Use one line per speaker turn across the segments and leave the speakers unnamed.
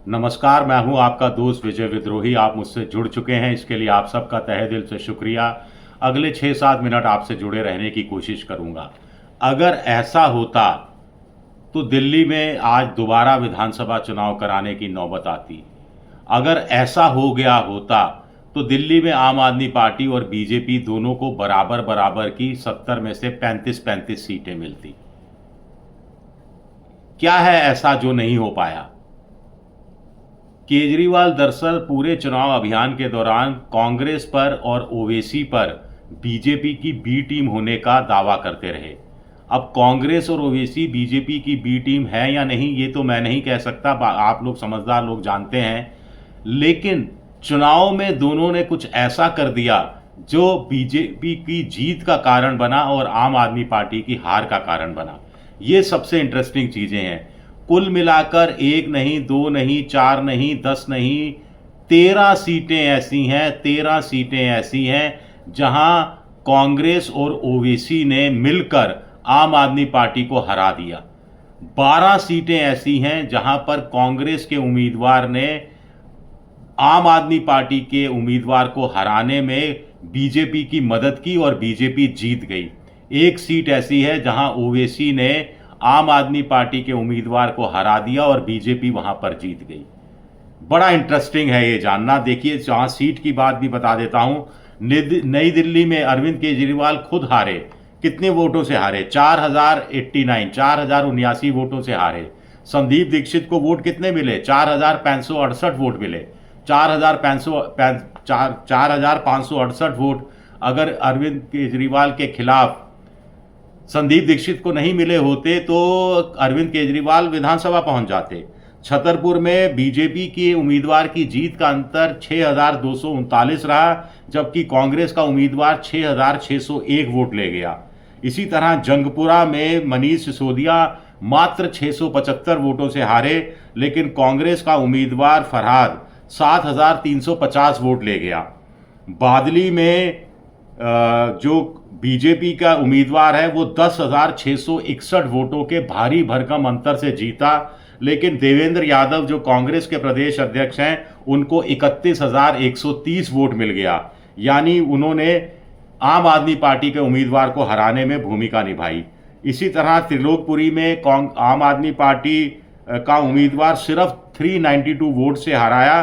नमस्कार, मैं हूं आपका दोस्त विजय विद्रोही। आप मुझसे जुड़ चुके हैं, इसके लिए आप सबका तहे दिल से शुक्रिया। अगले 6-7 मिनट आपसे जुड़े रहने की कोशिश करूंगा। अगर ऐसा होता तो दिल्ली में आज दोबारा विधानसभा चुनाव कराने की नौबत आती। अगर ऐसा हो गया होता तो दिल्ली में आम आदमी पार्टी और बीजेपी दोनों को बराबर बराबर की 70 में से 35-35 सीटें मिलती। क्या है ऐसा जो नहीं हो पाया? केजरीवाल दरअसल पूरे चुनाव अभियान के दौरान कांग्रेस पर और ओवैसी पर बीजेपी की बी टीम होने का दावा करते रहे। अब कांग्रेस और ओवैसी बीजेपी की बी टीम है या नहीं, ये तो मैं नहीं कह सकता, आप लोग समझदार लोग जानते हैं। लेकिन चुनाव में दोनों ने कुछ ऐसा कर दिया जो बीजेपी की जीत का कारण बना और आम आदमी पार्टी की हार का कारण बना। ये सबसे इंटरेस्टिंग चीजें हैं। कुल मिलाकर एक नहीं, दो नहीं, चार नहीं, 10 नहीं, 13 सीटें ऐसी हैं, 13 सीटें ऐसी हैं जहां कांग्रेस और ओवैसी ने मिलकर आम आदमी पार्टी को हरा दिया। 12 सीटें ऐसी हैं जहां पर कांग्रेस के उम्मीदवार ने आम आदमी पार्टी के उम्मीदवार को हराने में बीजेपी की मदद की और बीजेपी जीत गई। एक सीट ऐसी है जहां ओवैसी ने आम आदमी पार्टी के उम्मीदवार को हरा दिया और बीजेपी वहां पर जीत गई। बड़ा इंटरेस्टिंग है ये जानना। देखिए, जहां सीट की बात भी बता देता हूं। नई दिल्ली में अरविंद केजरीवाल खुद हारे। कितने वोटों से हारे? 4079 वोटों से हारे। संदीप दीक्षित को वोट कितने मिले? 4568 वोट मिले। 4568 वोट अगर अरविंद केजरीवाल के खिलाफ संदीप दीक्षित को नहीं मिले होते तो अरविंद केजरीवाल विधानसभा पहुंच जाते। छतरपुर में बीजेपी के उम्मीदवार की जीत का अंतर 6239 रहा, जबकि कांग्रेस का उम्मीदवार 6601 वोट ले गया। इसी तरह जंगपुरा में मनीष सिसोदिया मात्र 675 वोटों से हारे, लेकिन कांग्रेस का उम्मीदवार फरहाद 7350 वोट ले गया। बादली में जो बीजेपी का उम्मीदवार है वो 10,661 वोटों के भारी भरकम अंतर से जीता, लेकिन देवेंद्र यादव जो कांग्रेस के प्रदेश अध्यक्ष हैं उनको 31,130 वोट मिल गया। यानी उन्होंने आम आदमी पार्टी के उम्मीदवार को हराने में भूमिका निभाई। इसी तरह त्रिलोकपुरी में आम आदमी पार्टी का उम्मीदवार सिर्फ 392 वोट से हारा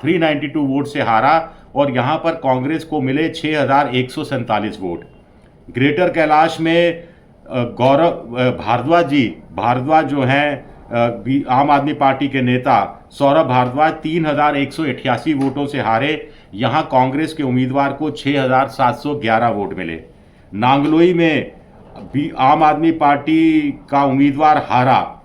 392 वोट से हारा और यहां पर कांग्रेस को मिले 6147 वोट। ग्रेटर कैलाश में गौरव भारद्वाज जो हैं आम आदमी पार्टी के नेता सौरभ भारद्वाज 3188 वोटों से हारे। यहां कांग्रेस के उम्मीदवार को 6711 वोट मिले। नांगलोई में भी आम आदमी पार्टी का उम्मीदवार हारा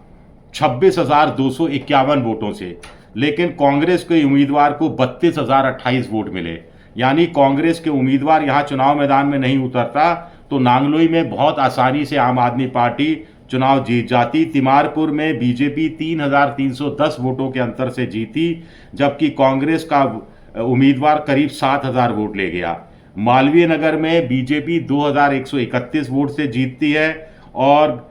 26,251 वोटों से, लेकिन कांग्रेस के उम्मीदवार को 32,028 वोट मिले। यानी कांग्रेस के उम्मीदवार यहां चुनाव मैदान में नहीं उतरता तो नांगलोई में बहुत आसानी से आम आदमी पार्टी चुनाव जीत जाती। तिमारपुर में बीजेपी 3,310 वोटों के अंतर से जीती, जबकि कांग्रेस का उम्मीदवार करीब 7,000 वोट ले गया। मालवीय नगर में बीजेपी 2,131 वोट से जीतती है और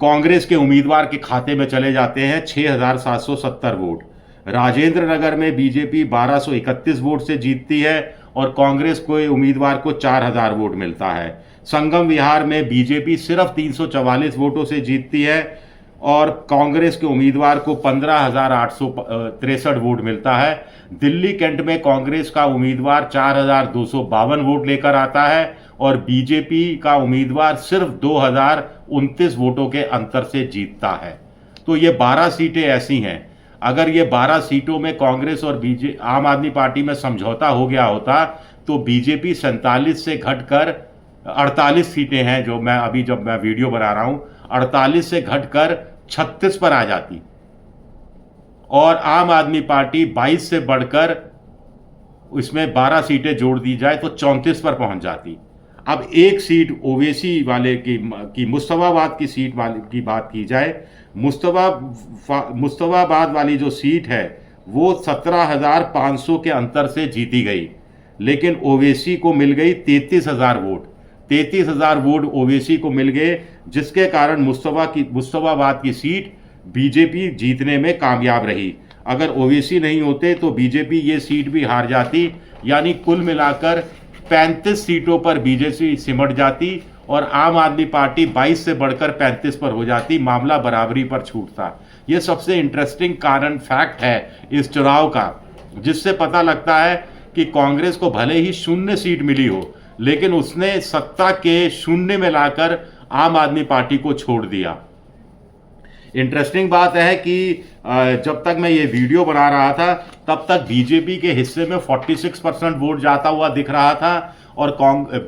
कांग्रेस के उम्मीदवार के खाते में चले जाते हैं 6,770 वोट। राजेंद्र नगर में बीजेपी 1,231 वोट से जीतती है और कांग्रेस के उम्मीदवार को 4,000 वोट मिलता है। संगम विहार में बीजेपी सिर्फ 344 वोटों से जीतती है और कांग्रेस के उम्मीदवार को 15,863 वोट मिलता है। दिल्ली कैंट में कांग्रेस का उम्मीदवार 4,252 वोट लेकर आता है और बीजेपी का उम्मीदवार सिर्फ 2,029 वोटों के अंतर से जीतता है। तो ये 12 सीटें ऐसी हैं। अगर ये 12 सीटों में कांग्रेस और आम आदमी पार्टी में समझौता हो गया होता तो बीजेपी 47 से घटकर 48 सीटें हैं, जो मैं अभी जब मैं वीडियो बना रहा हूं 48 से घटकर 36 पर आ जाती और आम आदमी पार्टी 22 से बढ़कर इसमें 12 सीटें जोड़ दी जाए तो 34 पर पहुंच जाती। अब एक सीट ओवैसी वाले की मुस्तफाबाद की सीट वाली की बात की जाए। मुस्तफाबाद वाली जो सीट है वो 17,500 के अंतर से जीती गई, लेकिन ओवैसी को मिल गई 33,000 वोट। 33,000 वोट ओवैसी को मिल गए, जिसके कारण मुस्तफाबाद की सीट बीजेपी जीतने में कामयाब रही। अगर ओवैसी नहीं होते तो बीजेपी ये सीट भी हार जाती, यानी कुल मिलाकर 35 सीटों पर बीजेपी सिमट जाती और आम आदमी पार्टी 22 से बढ़कर 35 पर हो जाती, मामला बराबरी पर छूटता। ये सबसे इंटरेस्टिंग कारण फैक्ट है इस चुनाव का, जिससे पता लगता है कि कांग्रेस को भले ही 0 सीट मिली हो, लेकिन उसने सत्ता के 0 में लाकर आम आदमी पार्टी को छोड़ दिया। इंटरेस्टिंग बात है कि जब तक मैं ये वीडियो बना रहा था तब तक बीजेपी के हिस्से में 46% वोट जाता हुआ दिख रहा था और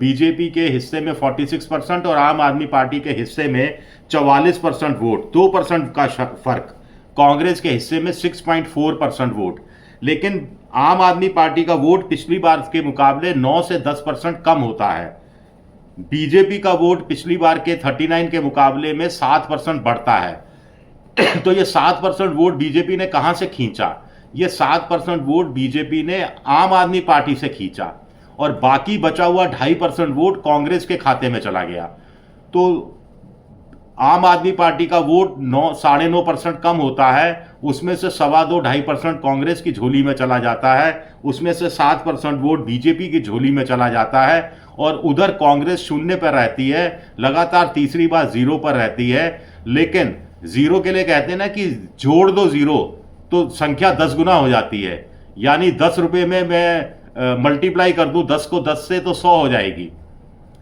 बीजेपी के हिस्से में 46% और आम आदमी पार्टी के हिस्से में 44% वोट, 2% का फर्क। कांग्रेस के हिस्से में 6.4% वोट। लेकिन आम आदमी पार्टी का वोट पिछली बार के मुकाबले 9 से 10% कम होता है। बीजेपी का वोट पिछली बार के 39 के मुकाबले में 7% बढ़ता है। तो ये 7% वोट बीजेपी ने कहां से खींचा? ये 7% वोट बीजेपी ने आम आदमी पार्टी से खींचा और बाकी बचा हुआ 2.5% वोट कांग्रेस के खाते में चला गया। तो आम आदमी पार्टी का वोट 9.5% कम होता है, उसमें से 2.25% कांग्रेस की झोली में चला जाता है, उसमें से 7% वोट बीजेपी की झोली में चला जाता है और उधर कांग्रेस 0 पर रहती है, लगातार तीसरी बार 0 पर रहती है। लेकिन 0 के लिए कहते हैं ना कि जोड़ दो 0 तो संख्या 10 गुना हो जाती है, यानी 10 रुपये में मैं मल्टीप्लाई कर दूं 10 को 10 से तो 100 हो जाएगी,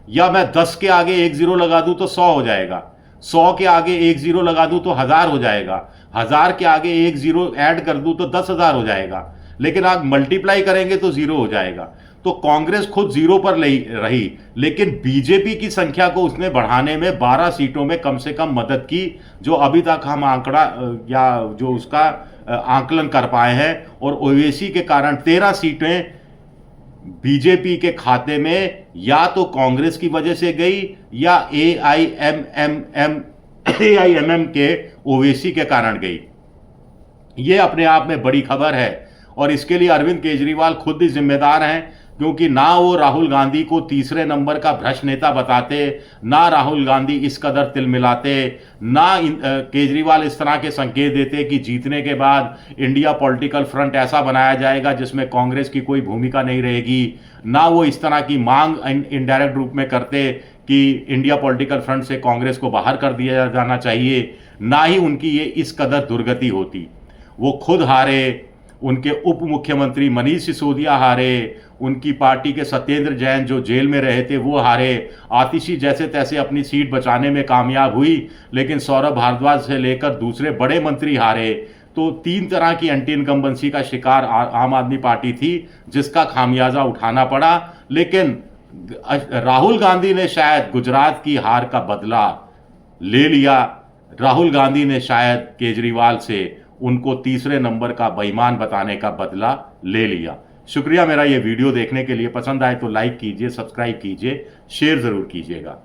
या मैं 10 के आगे 1 0 लगा दूं तो 100 हो जाएगा, 100 के आगे 1 0 लगा दूं तो 1000 हो जाएगा, 1000 के आगे 1 0 ऐड कर दूं तो 10,000 हो जाएगा, लेकिन आप मल्टीप्लाई करेंगे तो 0 हो जाएगा। तो कांग्रेस खुद 0 पर रही, लेकिन बीजेपी की संख्या को उसने बढ़ाने में 12 सीटों में कम से कम मदद की, जो अभी तक हम आंकड़ा या जो उसका आंकलन कर पाए हैं। और ओवैसी के कारण 13 सीटें बीजेपी के खाते में या तो कांग्रेस की वजह से गई या AIMM के ओवैसी के कारण गई। ये अपने आप में बड़ी खबर है और इसके लिए अरविंद केजरीवाल खुद ही जिम्मेदार हैं, क्योंकि ना वो राहुल गांधी को तीसरे नंबर का भ्रष्ट नेता बताते, ना राहुल गांधी इस कदर तिलमिलाते, ना केजरीवाल इस तरह के संकेत देते कि जीतने के बाद इंडिया पॉलिटिकल फ्रंट ऐसा बनाया जाएगा जिसमें कांग्रेस की कोई भूमिका नहीं रहेगी, ना वो इस तरह की मांग इनडायरेक्ट रूप में करते कि इंडिया पॉलिटिकल फ्रंट से कांग्रेस को बाहर कर दिया जाना चाहिए, ना ही उनकी ये इस कदर दुर्गति होती। वो खुद हारे, उनके उप मुख्यमंत्री मनीष सिसोदिया हारे, उनकी पार्टी के सत्येंद्र जैन जो जेल में रहे थे वो हारे, आतिशी जैसे तैसे अपनी सीट बचाने में कामयाब हुई, लेकिन सौरभ भारद्वाज से लेकर दूसरे बड़े मंत्री हारे। तो 3 तरह की एंटी इनकम्बेंसी का शिकार आम आदमी पार्टी थी, जिसका खामियाजा उठाना पड़ा। लेकिन राहुल गांधी ने शायद गुजरात की हार का बदला ले लिया। राहुल गांधी ने शायद केजरीवाल से उनको तीसरे नंबर का बेईमान बताने का बदला ले लिया। शुक्रिया मेरा ये वीडियो देखने के लिए। पसंद आए तो लाइक कीजिए, सब्सक्राइब कीजिए, शेयर जरूर कीजिएगा।